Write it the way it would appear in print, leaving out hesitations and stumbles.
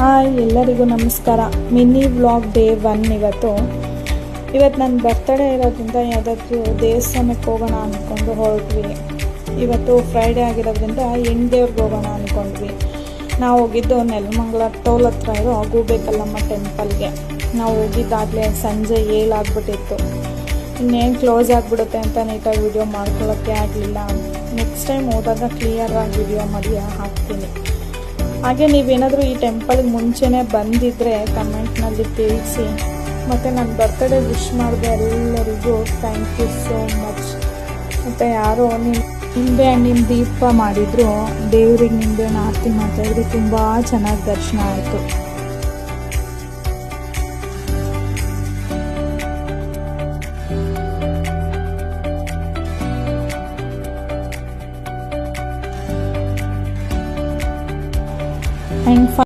Hi, ಎಲ್ಲರಿಗೂ ನಮಸ್ಕಾರ. Mini vlog day 1 ಇವತ್ತು ನನ್ನ ಬರ್ತಡೇ ಇರೋದ್ರಿಂದ ಯಾವುದಾದ್ರೂ ದೇವಸ್ಥಾನಕ್ಕೆ ಹೋಗೋಣ ಅಂದ್ಕೊಂಡು ಹೊರಟ್ವಿ. ಇವತ್ತು ಫ್ರೈಡೇ ಆಗಿರೋದ್ರಿಂದ ಹೆಂಗ್ದೇವ್ರಿಗೆ ಹೋಗೋಣ ಅಂದ್ಕೊಂಡ್ವಿ. ನಾವು ಹೋಗಿದ್ದು ನೆಲಮಂಗಲ ಟೋಲ್ ಹತ್ರ ಇರೋ ಗೂಬೇಕಲ್ಲಮ್ಮ ಟೆಂಪಲ್ಗೆ. ನಾವು ಹೋಗಿದ್ದಾಗಲೇ ಸಂಜೆ 7 ಆಗಿಬಿಟ್ಟಿತ್ತು. ಇನ್ನೇನು ಕ್ಲೋಸ್ ಆಗಿಬಿಡುತ್ತೆ ಅಂತ ನೀಟಾಗಿ ವಿಡಿಯೋ ಮಾಡ್ಕೊಳ್ಳೋಕ್ಕೆ ಆಗಲಿಲ್ಲ. ನೆಕ್ಸ್ಟ್ ಟೈಮ್ ಹೋದಾಗ ಕ್ಲಿಯರಾಗಿ ವಿಡಿಯೋ ಮಾಡಿ ಹಾಕ್ತೀನಿ. ಹಾಗೆ ನೀವೇನಾದರೂ ಈ ಟೆಂಪಲ್ಗೆ ಮುಂಚೆನೇ ಬಂದಿದ್ದರೆ ಕಮೆಂಟ್ನಲ್ಲಿ ತಿಳಿಸಿ. ಮತ್ತು ನನ್ನ ಬರ್ತ್ಡೇ ವಿಶ್ ಮಾಡಿದೆ ಎಲ್ಲರಿಗೂ ಥ್ಯಾಂಕ್ ಯು ಸೋ ಮಚ್. ಮತ್ತು ಯಾರೋ ನಿಂಬೆ ಹಣ್ಣಿನ ದೀಪ ಮಾಡಿದ್ರು, ದೇವ್ರಿಗೆ ನಿಂಬೆ ಹಣ್ಣು ಆರತಿ ಮಾಡ್ತಾಯಿದ್ರು. ತುಂಬ ಚೆನ್ನಾಗಿ ದರ್ಶನ ಆಯಿತು.